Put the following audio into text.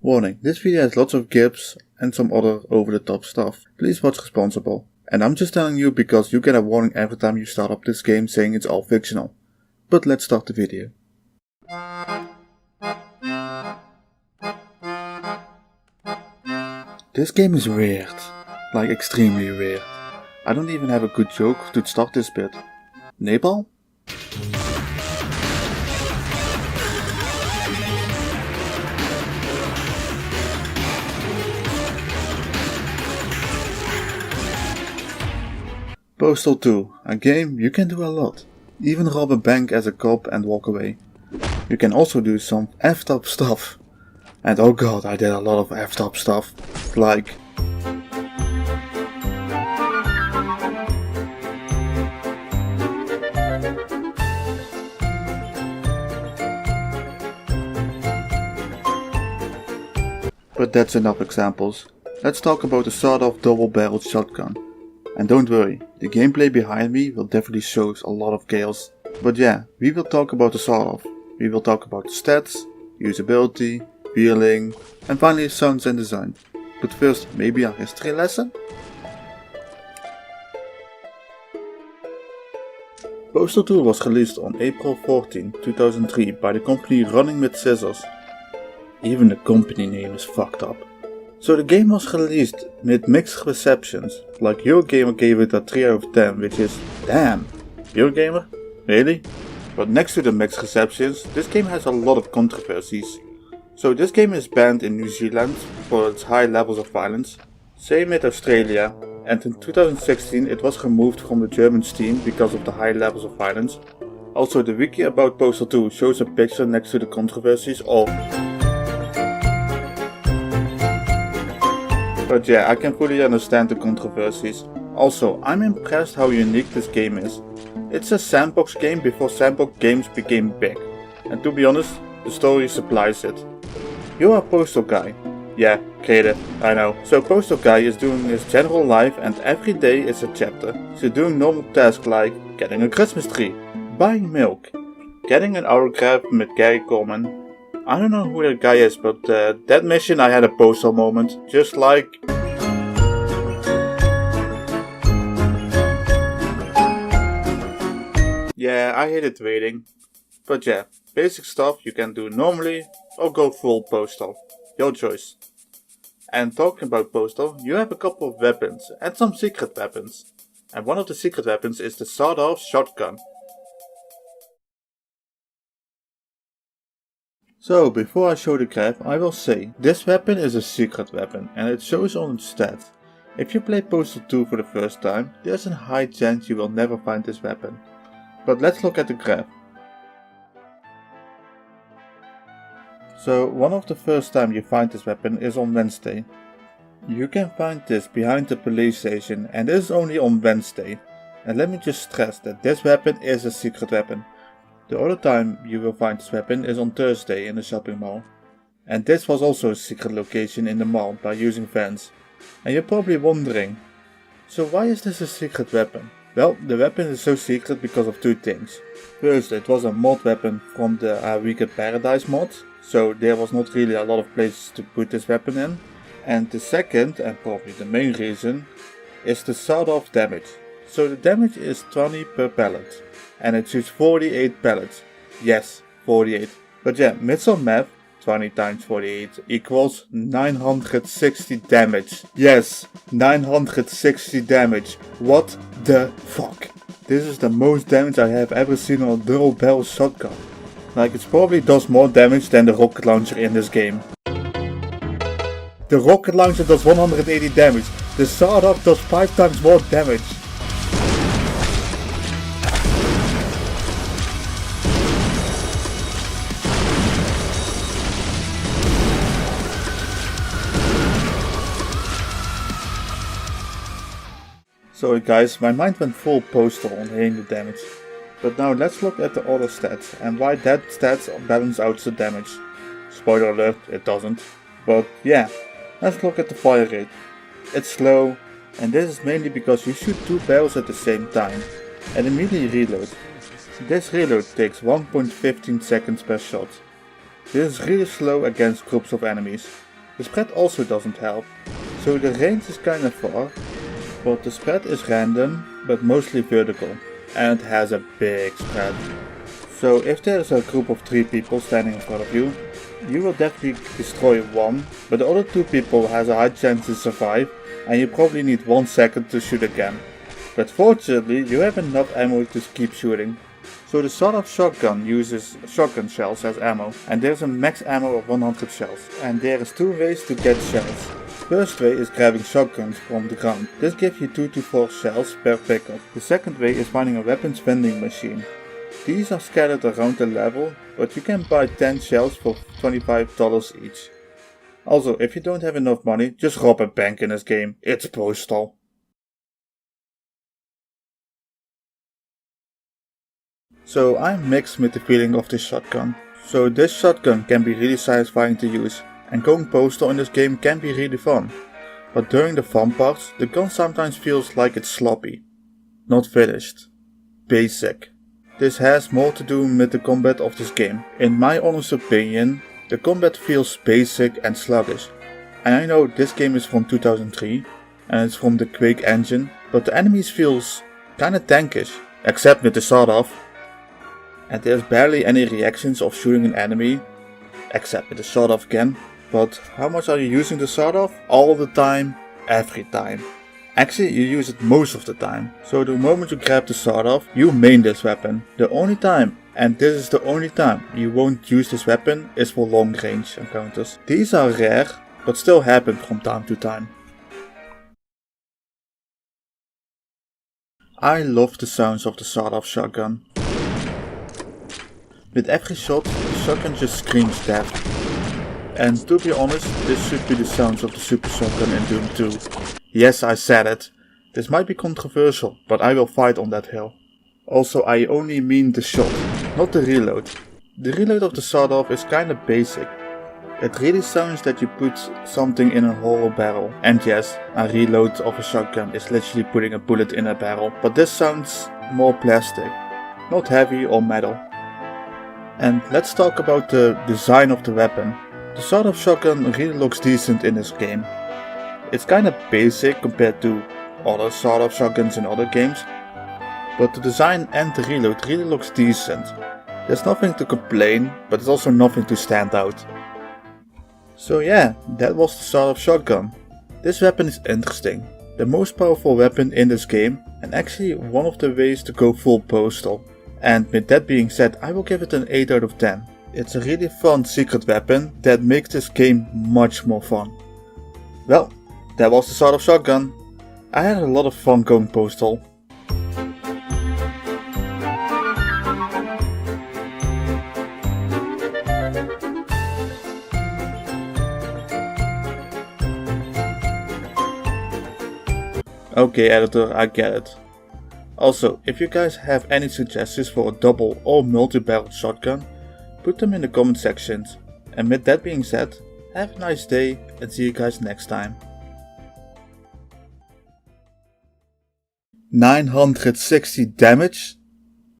Warning, this video has lots of gifs and some other over the top stuff. Please watch responsible. And I'm just telling you because you get a warning every time you start up this game saying it's all fictional. But let's start the video. This game is weird. Like extremely weird. I don't even have a good joke to start this bit. Nepal? Postal 2, a game you can do a lot. Even rob a bank as a cop and walk away. You can also do some effed up stuff. And oh god, I did a lot of effed up stuff. Like... But that's enough examples. Let's talk about the sawed-off double-barreled shotgun. And don't worry, the gameplay behind me will definitely show a lot of chaos. But yeah, we will talk about the sawed-off. We will talk about the stats, usability, feeling, and finally sounds and design. But first, maybe a history lesson? Postal 2 was released on April 14, 2003 by the company Running with Scissors. Even the company name is fucked up. So the game was released with mixed receptions, like Eurogamer gave it a 3 out of 10, which is damn. Eurogamer? Really? But next to the mixed receptions, this game has a lot of controversies. So this game is banned in New Zealand for its high levels of violence, same with Australia, and in 2016 it was removed from the German Steam because of the high levels of violence. Also the wiki about Postal 2 shows a picture next to the controversies of... But yeah, I can fully understand the controversies. Also, I'm impressed how unique this game is. It's a sandbox game before sandbox games became big. And to be honest, the story supplies it. You're a postal guy. Yeah, creative, I know. So postal guy is doing his general life and every day is a chapter. So doing normal tasks like getting a Christmas tree, buying milk, getting an autograph with Gary Coleman. I don't know who that guy is, but that mission I had a postal moment, just like... Yeah, I hated waiting. But yeah, basic stuff you can do normally or go full postal. Your choice. And talking about postal, you have a couple of weapons and some secret weapons. And one of the secret weapons is the sawed-off shotgun. So, before I show the graph, I will say, this weapon is a secret weapon and it shows on its stats. If you play Postal 2 for the first time, there's a high chance you will never find this weapon. But let's look at the graph. So, one of the first time you find this weapon is on Wednesday. You can find this behind the police station and this is only on Wednesday. And let me just stress that this weapon is a secret weapon. The other time you will find this weapon is on Thursday in the shopping mall. And this was also a secret location in the mall by using vans. And you're probably wondering, so why is this a secret weapon? Well, the weapon is so secret because of two things. First, it was a mod weapon from the Weekend Paradise mod, so there was not really a lot of places to put this weapon in. And the second, and probably the main reason, is the sawed-off damage. So the damage is 20 per pellet. And it shoots 48 pellets. Yes, 48. But yeah, with some math, 20 times 48 equals 960 damage. Yes, 960 damage. What the fuck? This is the most damage I have ever seen on a double barrel shotgun. Like it probably does more damage than the rocket launcher in this game. The rocket launcher does 180 damage. The sawed-off does 5 times more damage. Sorry guys, my mind went full postal on hearing the damage. But now let's look at the other stats and why that stats balance out the damage. Spoiler alert, it doesn't. But yeah, let's look at the fire rate. It's slow, and this is mainly because you shoot 2 barrels at the same time and immediately reload. This reload takes 1.15 seconds per shot. This is really slow against groups of enemies. The spread also doesn't help. So the range is kinda far, but the spread is random, but mostly vertical, and it has a big spread. So if there is a group of 3 people standing in front of you, you will definitely destroy one, but the other 2 people has a high chance to survive, and you probably need 1 second to shoot again. But fortunately, you have enough ammo to keep shooting. So the sawed-off shotgun uses shotgun shells as ammo, and there's a max ammo of 100 shells. And there is 2 ways to get shells. First way is grabbing shotguns from the ground. This gives you 2 to 4 shells per pickup. The second way is finding a weapons vending machine. These are scattered around the level, but you can buy 10 shells for $25 each. Also, if you don't have enough money, just rob a bank in this game. It's postal. So I'm mixed with the feeling of this shotgun. So this shotgun can be really satisfying to use, and going postal in this game can be really fun. But during the fun parts, the gun sometimes feels like it's sloppy. Not finished. Basic. This has more to do with the combat of this game. In my honest opinion, the combat feels basic and sluggish. And I know this game is from 2003, and it's from the Quake engine, but the enemies feels kinda tankish, except with the sawed-off. And there's barely any reactions of shooting an enemy, except with the sawed-off again. But how much are you using the sawed-off? All the time, every time. Actually, you use it most of the time. So the moment you grab the sawed-off, you main this weapon. The only time, and this is the only time, you won't use this weapon is for long range encounters. These are rare, but still happen from time to time. I love the sounds of the sawed-off shotgun. With every shot, the shotgun just screams death. And to be honest, this should be the sounds of the super shotgun in Doom 2. Yes, I said it. This might be controversial, but I will fight on that hill. Also, I only mean the shot, not the reload. The reload of the sawed-off is kinda basic. It really sounds that you put something in a hollow barrel. And yes, a reload of a shotgun is literally putting a bullet in a barrel, but this sounds more plastic, not heavy or metal. And let's talk about the design of the weapon. The sawed-off shotgun really looks decent in this game. It's kinda basic compared to other sawed-off shotguns in other games, but the design and the reload really looks decent. There's nothing to complain, but there's also nothing to stand out. So yeah, that was the sawed-off shotgun. This weapon is interesting. The most powerful weapon in this game, and actually one of the ways to go full postal. And with that being said, I will give it an 8 out of 10. It's a really fun secret weapon that makes this game much more fun. Well, that was the sawed-off shotgun. I had a lot of fun going postal. Okay editor, I get it. Also, if you guys have any suggestions for a double or multi-barrel shotgun, put them in the comment sections. And with that being said, have a nice day and see you guys next time. 960 damage?